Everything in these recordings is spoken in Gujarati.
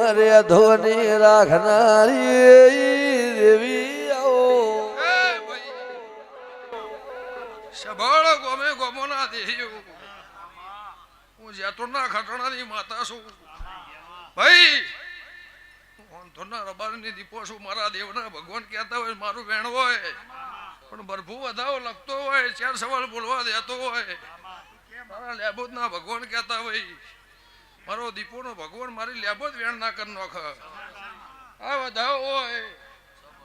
મારે ધોની રાખનારી દેવી આવો સભાળો ગોમે ગોમોના દેહ્યો હું જેતોના ખટણાની માતા છું ભાઈ હું ધોના રબારની દીપો છું મારા દેવના ભગવાન કહેતા હોય મારું વેણ હોય પણ બરભુ વધાવો લખતો હોય ચાર સવાલ બોલવા દેતો હોય મારા લેબોદના ભગવાન કહેતા હોય મારો દીપોનો ભગવાન મારી લેબોદ વેણ ના કર નોખ આ વધાવો હોય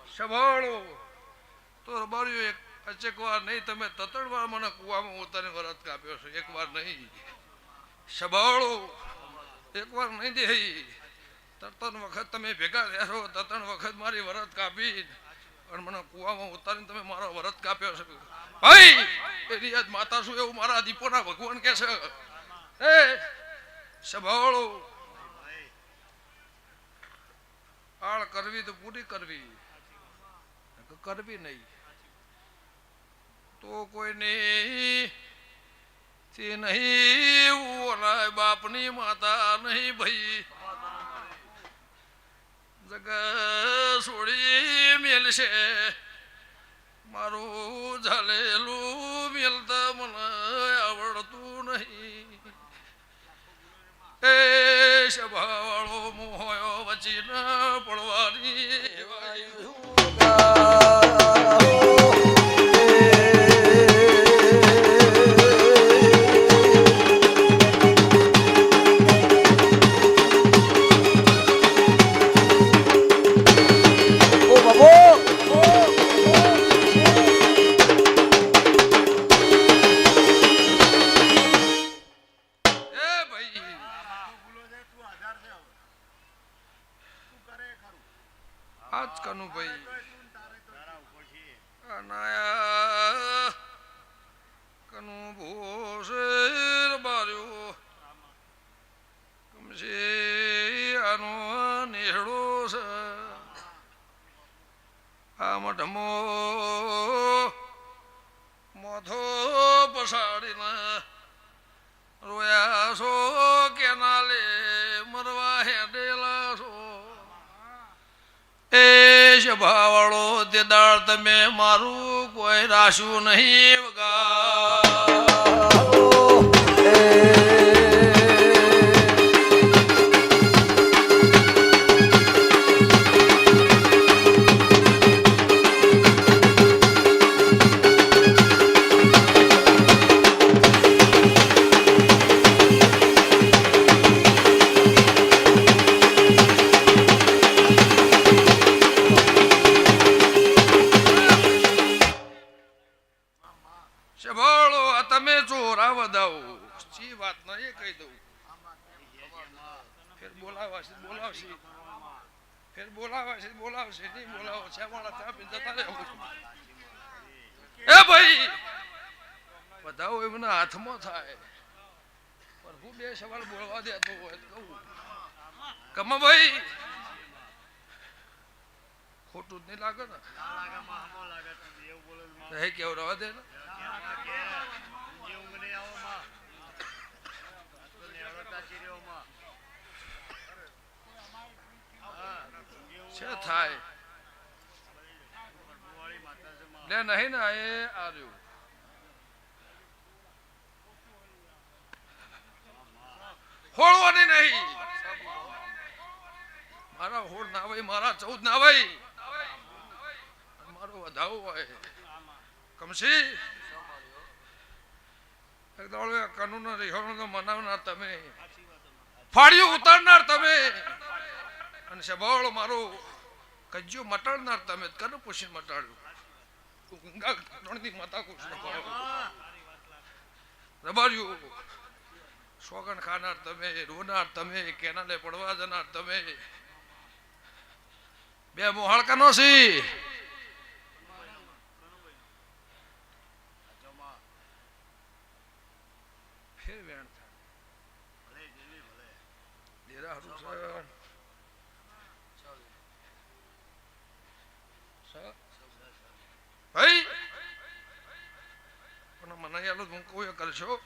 સભાળો તો રબારીઓ એક વાર નહીં તમે તતડ વાર મને કુવામાં ઉતારી વરત કાપ્યો છો એક વાર નહીં સભાળો એક વાર નહીં દે તતણ વખત તમે ભેગા રહેશો તતણ વખત મારી વરત કાપી અને મને કુવામાં ઉતારીને તમે મારો વરત કાપ્યો છે ભાઈ એની યાદ માતા શું એવું મારા દીપોના ભગવાન કે છે હે સભાળો આળ કરવી તો પૂરી કરવી કરવી નહીં તો કોઈ નહીં ઓલા બાપની માતા નહીં ભાઈ જગ છોડી મેલશે મારું ઝાલેલું મેલતા મને આવડતું નહીં એ સભાવાળો મોહયો વચી ન પડવાની આજ કનું ભાઈ અનાયા કનું ભૂષેર બાર્યો કમશે આનો નેહડો છે આ મઢમો મોથો પસાડીને રોયા છો કેનાલે મરવા હેડેલા છો એ સભાવાળો તે દાળ તમે મારું કોઈ રાશું નહીં સભાળો આ તમે ચોરા વધાવો ચી વાત ના એ કહી દઉં ફેર બોલાવશે ફેર બોલાવશે નહીં બોલાવો છે મારા ચા પીને જતા રહે એ ભાઈ વધાવો એ મને હાથમાં થાય પણ હું બે સવાલ બોલવા દેતો હોય તો કહું કમા ભાઈ ખોટું જ નહીં લાગે ને હે કેવું રવા દે ને છે થાય લે નહીં ને એ આવ્યું હોળવાની નહીં મારા હોળ ના ભાઈ મારા 14 ના ભાઈ મારો વધાવો હોય કમસી કાનૂન રિહોણો મનાવનાર તમે ફાળ્યું ઉતારનાર તમે અને સભાવાળો મારો કજ્યો મટાડનાર તમે કનું પૂછીને મટાડ્યું ગંગા ત્રણની માતા કુછ રબાર્યું સોગન ખાનાર તમે રોનાર તમે કેનાલે પડવા જનાર તમે બે મોહાળકાનો સી ફેર વેણ થાય દેરા હરું ભાઈ પણ મને યાલો હું કોઈ કરશો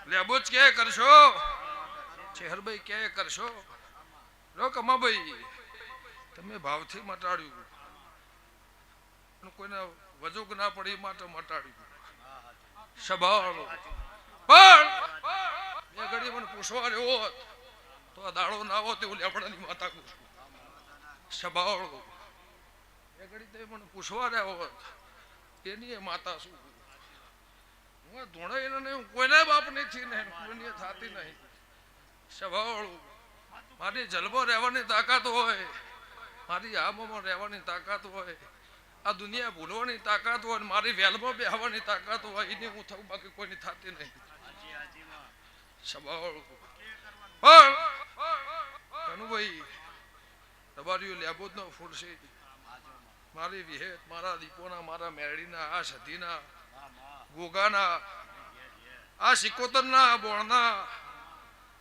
લેબો જ કે કરશો ચેહરભાઈ ક્યાંય કરશો લો કમાભાઈ તમે ભાવથી મટાડ્યું અને કોઈને વજોગ ના પડે એ માટે મટાડ્યું સભાળ પણ બે ઘડી મને પૂછવા રહ્યો હોત તો આ દાડો ના હોત એવું લેપડાની માતા કહું સભાળ બે ઘડી તે મને પૂછવા રહ્યો હોત એની એ માતા શું હું ધોણાઈને નહીં કોઈને બાપ નથી ને કોઈને થતી નહીં સભાળું મારી જલબો રહેવાની તાકાત હોય મારી આમમાં રહેવાની તાકાત હોય આ દુનિયા ભૂલવાની તાકાત હોય મારી વેલમાં બેહવાની તાકાત હોય એની હું થવું બાકી કોઈની થતી નહીં સભાળું પણ કનુભાઈ તમારી લેબોદ નો ફૂલશે મારી વિહેત મારા દીપોના મારા મેરડીના આ સધીના ગોગાના આ સિકોતરના બોણના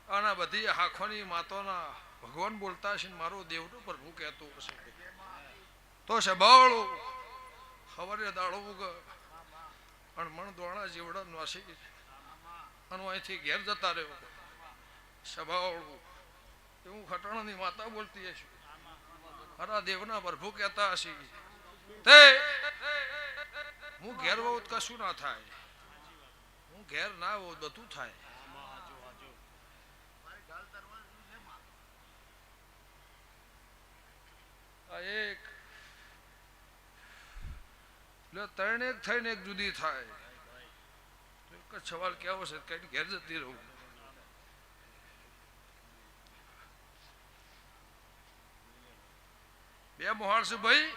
આના બધી હાખોની માતોના ભગવાન બોલતા છે મારો દેવનો પ્રભુ કહેતો હશે તો સભાળો સવારે દાડો ઉગ અને મણ દોણા જીવડા નોસી અને અહીંથી ઘેર જતા રહ્યો સભાળો એવું ખટાણાની માતા બોલતી હશે મારા દેવના પ્રભુ કહેતા હશે તે હું ઘેર હોઉં કશું ના થાય હું ઘેર ના હોઉં બધું થાય એક ત્રણ એક થઈને એક જુદી થાય એક જ સવાલ કેવો છે કઈ ઘેર જતી રહું બે મોહાળ છે ભાઈ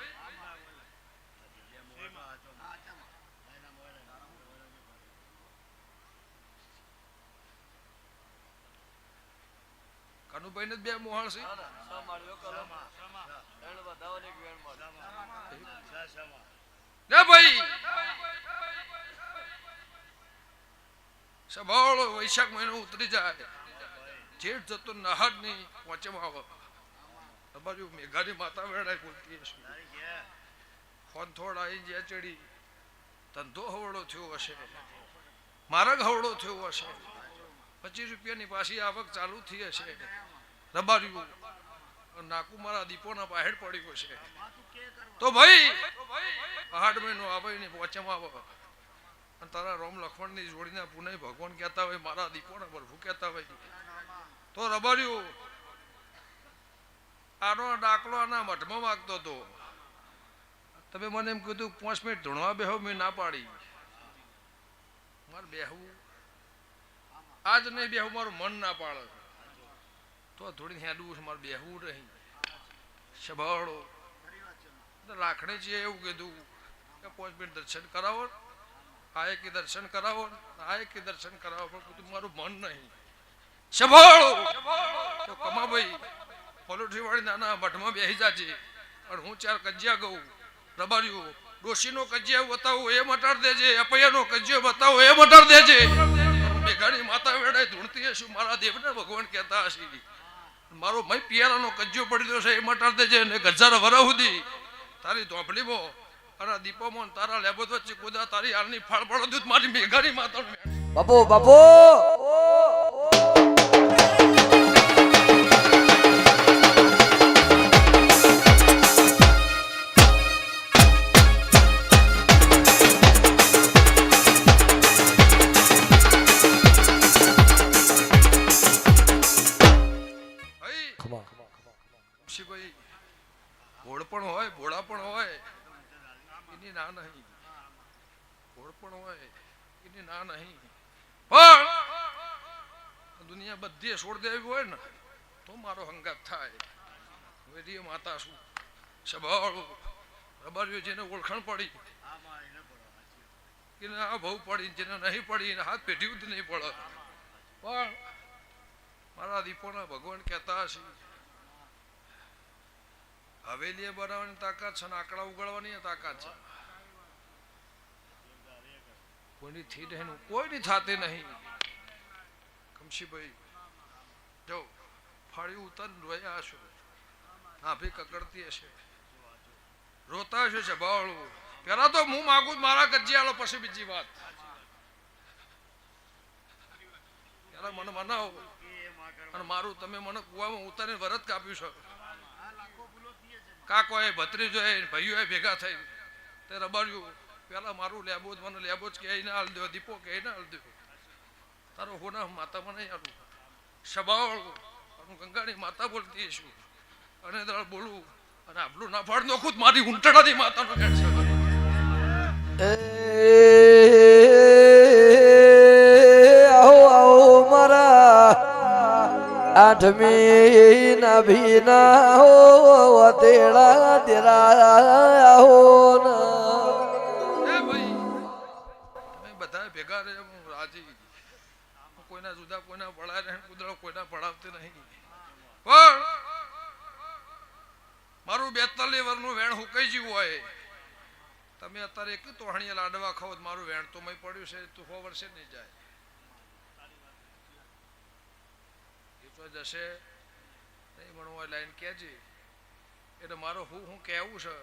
કનુભાઈ ને બે મોહાળ છે ભાઈ સભાળો વૈશાખ મહિનો ઉતરી જાય જેઠ જતો નહર ની પહોંચમાં આવે તમારી મેઘાની માતા વેળાય બોલતી હશે ફોન થોડ આવી જ્યાં ચડી ધંધો હવડો થયો હશે માર્ગ હવડો થયો હશે 25 રૂપિયાની પાછી આવક ચાલુ થઈ હશે રબાર્યું નાકુ મારા દીપોના બાહેર પડ્યું હશે તો ભાઈ 8 મહિનો આવે ને પહોંચમાં આવે અને તારા રોમ લક્ષ્મણની જોડીના પુનઃ ભગવાન કહેતા હોય મારા દીપોના પ્રભુ કહેતા હોય તો રબાર્યું આનો દાખલો આના મઠમાં માગતો હતો તમે મને એમ કીધું 5 મિનિટ ધૂણવા બેહો મેં ના પાડી મારે બેહવું આજ નહીં બેહવું મારું મન ના પાડે તો થોડી હેડવું છે મારે બેહવું રહી સભાળો લાખડે છે એવું કીધું કે 5 મિનિટ દર્શન કરાવો આય કે દર્શન કરાવો આય કે દર્શન કરાવો પણ કીધું મારું મન નહીં સભાળો તો કમાભાઈ પોલોટ્રી વાળી નાના મઠમાં બેસી જાજે અને હું 4 કજિયા ગઉં રબાર્યું ડોશીનો કજિયો બતાવો એ મટાડ દેજે અપૈયાનો કજિયો બતાવો એ મટાડ દેજે મેઘાની માતા વેડાય ધૂણતી હશું મારા દેવને ભગવાન કહેતા હશે મારો મય પિયારાનો કજિયો પડ્યો છે એ મટાડ દેજે ને ગજાર વરા સુધી તારી ધોંપડીમાં અને દીપોમાં તારા લેબોદ વચ્ચે કુદા તારી હાલની ફાળ પડો દૂધ મારી મેઘાની માતા બાપુ બાપુ ભોળપણ હોય ભોળાપણ હોય એની ના નહીં ભોળપણ હોય એની ના નહીં પણ દુનિયા બધી છોડ દેવી હોય ને તો મારો હંગાત થાય વેરી માતા શું સભાળો રબારીઓ જેને ઓળખાણ પડી એને આ ભવ પડી જેને નહીં પડી એને હાથ પેઢી સુધી નહીં પડે પણ મારા દીપોના ભગવાન કહેતા હશે હવેલી બનાવવાની તાકાત છે ને આંકડા ઉગાડવાની તાકાત છે કોઈની થી નહીં કોઈની થતી નહીં કમશીભાઈ જો ફાળી ઉતર રોયા હશો આભી કકડતી હશે રોતા હશે સભાળું પેલા તો હું માગું મારા કજિયાલો પછી બીજી વાત પેલા મને મનાવો અને મારું તમે મને કુવામાં ઉતારીને વરત કાપ્યું છે. કાકોએ ભત્રીજોએ ભાઈઓએ ભેગા થઈ તે રબાર્યું પેલા મારું લેબો જ મને લેબો જ કે ના હાલ દો, દીપો કે ના હાલ દો, તારો હોના માતા મને આલું સબાવળું ગંગાની માતા બોલતી છું અને દળ બોલું અને આટલું ના ફાડ નોખું મારી ઊંટડાની માતાનો કેન્સર. આહો આહો મારા આઠમી ના ભીના હો તેડા તેરા હો એ ભાઈ તમે બધા ભેગા રહે હું રાજી. હું કોઈના જુદા કોઈના પડાય નહીં, કુદરત કોઈના પડાવતી નહીં. પણ મારું 42 વર્ષનું વેણ હુકાઈ ગયું હોય, તમે અત્યારે એક તોહણીએ લાડવા ખાઓ મારું વેણ તો મય પડ્યું છે તો 100 વર્ષે નહીં જાય. એ તો જશે નહીં ભણવા લાઈન કહેજે એટલે મારો હું કહેવું છે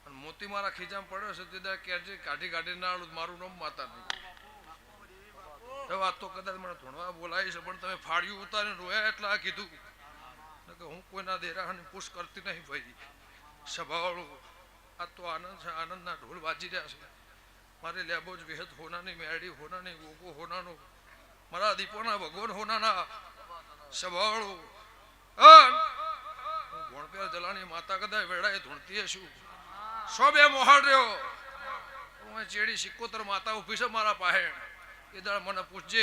અને મોતી મારા ખીજામાં પડ્યો છે તે કહેજે કાઢી કાઢી ના આલું મારું નામ માતા નહીં. વાત તો કદાચ મને ધોણવા બોલાવી છે પણ તમે ફાડ્યું ઉતારીને રોયા એટલા કીધું કે હું કોઈના દેરાની પૂછ કરતી નહીં ભાઈ. સ્વભાવવાળું આ તો આનંદ છે, આનંદના ઢોલ વાજી રહ્યા છે. મારે લેબો જ વિહત હોનાની મેરડી હોનાની ગોગો હોનાનું મારા દીપોના ભગવાન હોનાના સ્વભાવવાળું હું ભોણપેર જલાની માતા કદાચ વેળાએ ધૂણતી છું. 102 મોહાડ રહ્યો હું ચેડી 77 માતા ઉભી છે મારા પાસે. એ દાળ મને પૂછજે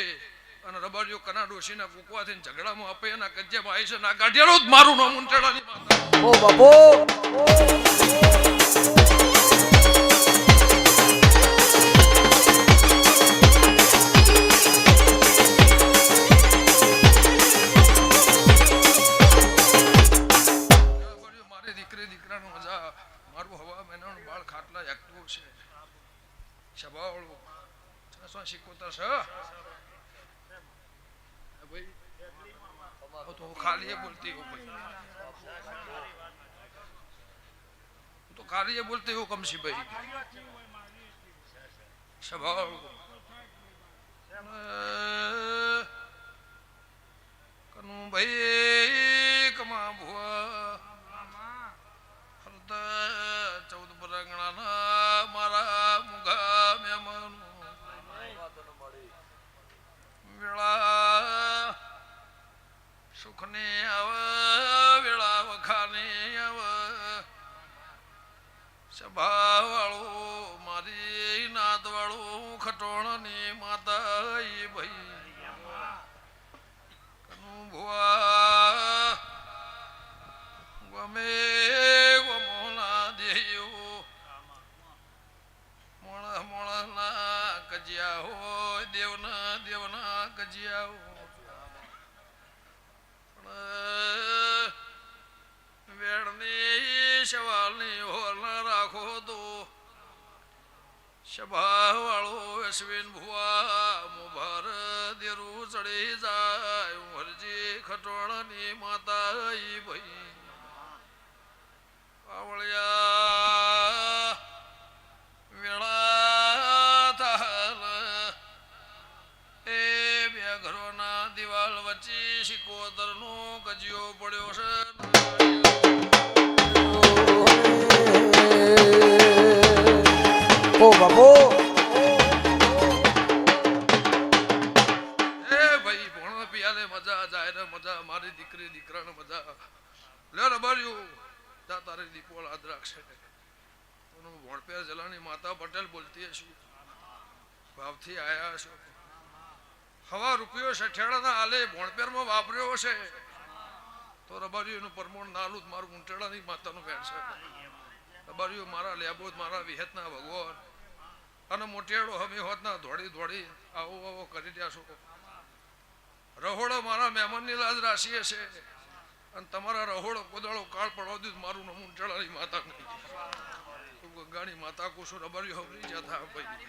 અને રબારીઓ કના ડોશીના કુકવાથી ઝઘડામાં આપે એના કજ્જામાં આવી છે ના ગાઢિયાનો જ મારું નામ ઊંટડાની માતા. ઓ બાપો મારી દીકરી દીકરાનું મજા મારું હવા મહિનાનું બાળ ખાટલા એકતું છે. સ્વભાવવાળું 77 છે ભાઈ. તો હું ખાલી બોલતી હું ભાઈ, હું તો ખાલી બોલતી હું કમસી ભાઈ. સ્વભાવ કનું ભાઈ કમા ભુવા ફરતા 14 બરંગણાના મારા મુગા મહેમાન વેળા સુખને આવ વેળા વખાને આવ સ્વભાવવાળું મારી નાદવાળું ખટોણની માતા ભાઈ. કનું ભુવા ગમે ગમોના દેયો મોળ મોળના કજિયા હોય દેવના દેવના કજિયા હોય વેણની સવાલની હોલ ના રાખો તો સ્વભાવવાળો અશ્વિન ભુવા મુભાર દેરું ચડી જાય હરજી ખટોળની માતા ભાઈ. પાવળિયા વેળા થાલ એ બે ઘરોના દિવાલ વચ્ચે શિકોતરનો ગજિયો પડ્યો છે. ઓ બાપો એ ભાઈ ભણો પિયાલે મજા જાય ને મજા મારી દીકરી દીકરાને મજા લે રબાર્યું જા તારી દીપોળ હાથ રાખશે. ભોણપેર જલાની માતા પટેલ બોલતી છું ભાવથી આયા છો. હવા રૂપિયો સઠિયાળાના આલે ભોણપેરમાં વાપર્યો છે તો રબારીઓનું પરમોણ નાલું જ મારું ઊંટડાની માતાનું વેણ છે. રબારીઓ મારા લેબો મારા વિહતના ભગવાન અને મોટિયાળો હમી હોતના દોડી દોડી આવો આવો કરી રહ્યા છો. રહોડો મારા મહેમાનની લાજ રાશિએ છે અને તમારા રહોડો કોદાળો કાળ પડવા દીધું મારું નામ ઊંટડાની માતા નહીં. ગંગાની માતા કુશું રબારીઓ હમરી જતા ભાઈ.